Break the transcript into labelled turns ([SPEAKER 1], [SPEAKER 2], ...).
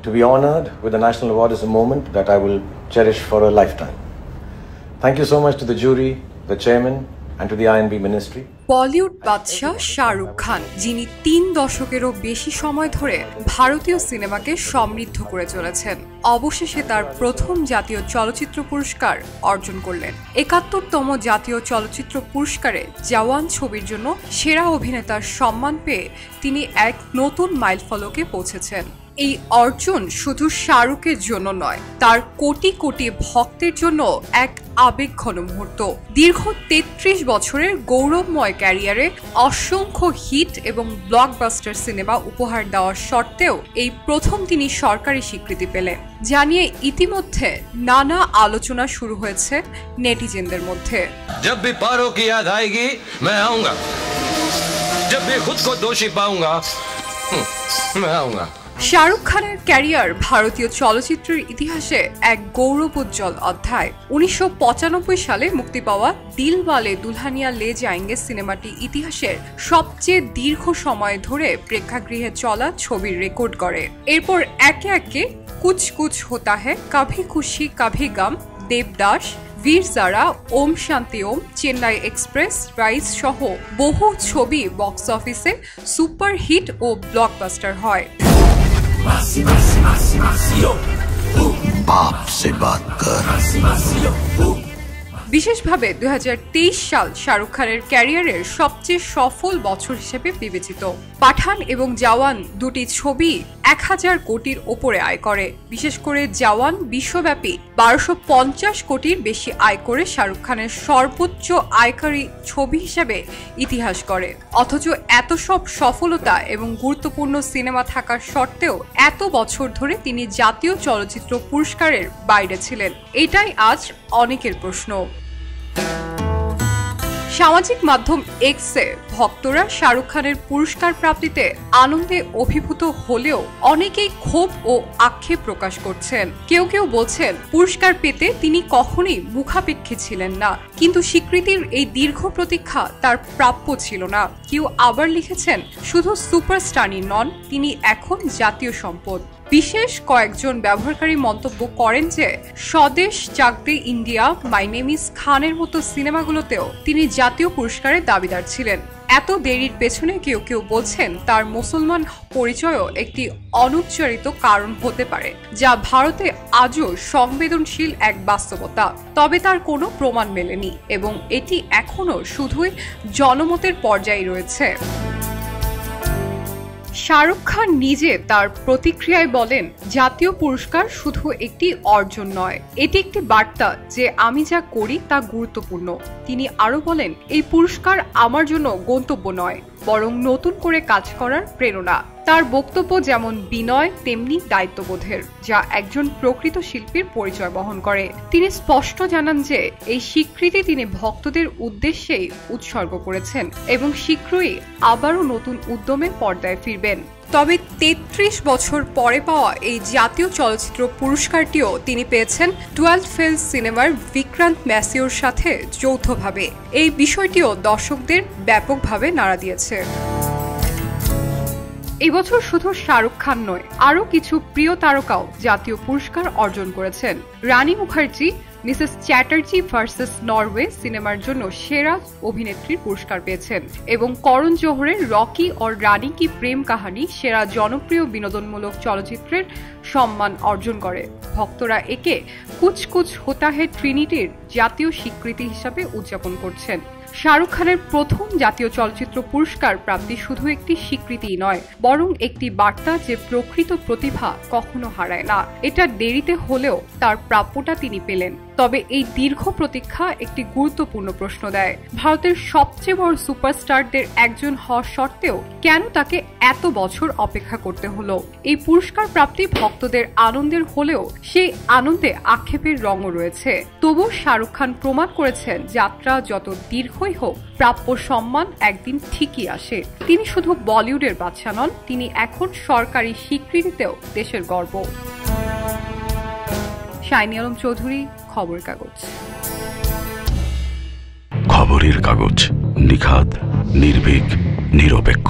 [SPEAKER 1] To be honored with the National Award is a moment that I will cherish for a lifetime. Thank you so much to the jury, the chairman, and to the INB Ministry.
[SPEAKER 2] Bollywood বাদশাহ শাহরুখ খান, যিনি 3 দশকেরও বেশি সময় ধরে ভারতীয় সিনেমাকে সমৃদ্ধ করে চলেছেন, অবশেষে তার প্রথম জাতীয় চলচ্চিত্র পুরস্কার অর্জন করলেন। ৭১তম জাতীয় চলচ্চিত্র পুরস্কারে জওয়ান ছবির জন্য সেরা অভিনেতার সম্মান পেয়ে তিনি এক নতুন মাইলফলকে পৌঁছেছেন। এই অর্জন শুধু শাহরুখের জন্য নয়, তার কোটি কোটি ভক্তের জন্য এক আবেগঘন মুহূর্ত। দীর্ঘ ৩৩ বছরের গৌরবময় ক্যারিয়ারে অসংখ্য হিট এবং ব্লকবাস্টার সিনেমা উপহার দেওয়ার সত্ত্বেও এই প্রথম তিনি সরকারি স্বীকৃতি পেলেন, যা নিয়ে ইতিমধ্যে নানা আলোচনা শুরু হয়েছে নেটিজেনদের মধ্যে।
[SPEAKER 3] जब भी पारों की याद आएगी मैं आऊंगा, जब भी खुद को दोषी पाऊंगा मैं आऊंगा।
[SPEAKER 2] শাহরুখ খানের ক্যারিয়ার ভারতীয় চলচ্চিত্রের ইতিহাসে এক গৌরবোজ্জ্বল অধ্যায়। ১৯৯৫ সালে মুক্তি পাওয়া দিলওয়ালে দুলহানিয়া লে যায়েঙ্গে সিনেমাটি ইতিহাসের সবচেয়ে দীর্ঘ সময় ধরে প্রেক্ষাগৃহে চলা ছবির রেকর্ড করে। এরপর একে একে কুছ কুছ হোতা হ্যায়, কভি খুশি কভি গম, দেবদাস, বীর জারা, ওম শান্তি ওম, চেন্নাই এক্সপ্রেস, রাইজ সহ বহু ছবি বক্স অফিসে সুপারহিট ও ব্লকবাস্টার হয়। বিশেষভাবে ২০২৩ সাল শাহরুখ খানের ক্যারিয়ারের সবচেয়ে সফল বছর হিসেবে বিবেচিত। পাঠান এবং জওয়ান দুটি ছবি ১,০০০ কোটির ওপরে আয় করে। বিশেষ করে জওয়ান বিশ্বব্যাপী ১২৫০ কোটির বেশি আয় করে শাহরুখ খানের সর্বোচ্চ আয়কারী ছবি হিসেবে ইতিহাস গড়ে। অথচ এত সব সফলতা এবং গুরুত্বপূর্ণ সিনেমা থাকার সত্ত্বেও এত বছর ধরে তিনি জাতীয় চলচ্চিত্র পুরস্কারের বাইরে ছিলেন, এটাই আজ অনেকের প্রশ্ন। সামাজিক মাধ্যম এক্সে ভক্তরা শাহরুখ খানের পুরস্কার প্রাপ্তিতে আনন্দে অভিভূত হলেও অনেকেই ক্ষোভ ও আক্ষেপ প্রকাশ করছেন। কেউ কেউ বলছেন পুরস্কার পেতে তিনি কখনোই মুখাপেক্ষী ছিলেন না, কিন্তু স্বীকৃতির এই দীর্ঘ প্রতীক্ষা তার প্রাপ্য ছিল না। কেউ আবার লিখেছেন শুধু সুপারস্টারই নন, তিনি এখন জাতীয় সম্পদ। বিশেষ কয়েকজন ব্যবহারকারী মন্তব্য করেন যে স্বদেশ জাগতে ইন্ডিয়া, মাই নেম ইজ খানের মতো সিনেমাগুলোতেও তিনি জাতীয় পুরস্কারের দাবিদার ছিলেন। এত দেরির পেছনে কেউ কেউ বলছেন তার মুসলমান পরিচয়ও একটি অনুচ্চারিত কারণ হতে পারে, যা ভারতে আজও সংবেদনশীল এক বাস্তবতা। তবে তার কোনো প্রমাণ মেলেনি এবং এটি এখনো শুধুই জনমতের পর্যায়ে রয়েছে। শাহরুখ খান নিজে তার প্রতিক্রিয়ায় বলেন, জাতীয় পুরস্কার শুধু একটি অর্জন নয়, এটি একটি বার্তা যে আমি যা করি তা গুরুত্বপূর্ণ। তিনি আরো বলেন, এই পুরস্কার আমার জন্য গন্তব্য নয়, বরং নতুন করে কাজ করার প্রেরণা। তার বক্তব্য যেমন বিনয় তেমনি দায়িত্ববোধের, যা একজন প্রকৃত শিল্পীর পরিচয় বহন করে। তিনি স্পষ্ট জানান যে এই স্বীকৃতি তিনি ভক্তদের উদ্দেশ্যেই উৎসর্গ করেছেন এবং শীঘ্রই আবারও নতুন উদ্যমে পর্দায় ফিরবেন। তবে ৩৩ বছর পরে পাওয়া এই জাতীয় চলচ্চিত্র পুরস্কারটিও তিনি পেয়েছেন 12 ফেল সিনেমার বিক্রান্ত ম্যাসিওর সাথে যৌথভাবে। এই বিষয়টিও দর্শকদের ব্যাপকভাবে নাড়া দিয়েছে। এই বছর শুধু শাহরুখ খান নয়, আরও কিছু প্রিয় তারকাও জাতীয় পুরস্কার অর্জন করেছেন। Rani Mukerji Mrs Chatterjee versus Norway সিনেমার জন্য সেরা অভিনেত্রীর পুরস্কার পেয়েছেন এবং করণ জোহরের রকি और রানী কি প্রেম কাহিনী সেরা জনপ্রিয় বিনোদনমূলক চলচ্চিত্রের সম্মান অর্জন করে। ভক্তরা একে কুছ কুছ হোতা হ্যায় ট্রিনিটির জাতীয় স্বীকৃতি হিসাবে উদযাপন করছেন। শাহরুখ খানের প্রথম জাতীয় চলচ্চিত্র পুরস্কার প্রাপ্তি শুধু একটি স্বীকৃতিই নয়, বরং একটি বার্তা যে প্রকৃত প্রতিভা কখনো হারায় না। এটা দেরিতে হলেও তার প্রাপ্যটা তিনি পেলেন। তবে এই দীর্ঘ প্রতীক্ষা একটি গুরুত্বপূর্ণ প্রশ্ন দেয়, ভারতের সবচেয়ে বড় সুপারস্টারদের একজন হওয়া সত্ত্বেও কেন তাকে এত বছর অপেক্ষা করতে হলো? এই পুরস্কার প্রাপ্তি ভক্তদের আনন্দের হলেও সেই আনন্দে আক্ষেপের রঙও রয়েছে। তবু শাহরুখ খান প্রমাণ করেছেন যাত্রা যত দীর্ঘই হোক, প্রাপ্য সম্মান একদিন ঠিকই আসে। তিনি শুধু বলিউডের বাদশা নন, তিনি এখন সরকারি স্বীকৃতিতেও দেশের গর্ব। শাইনি আলম চৌধুরী, খবরের কাগজ।
[SPEAKER 4] খবরের কাগজ, নিখাত, নির্ভীক, নিরপেক্ষ।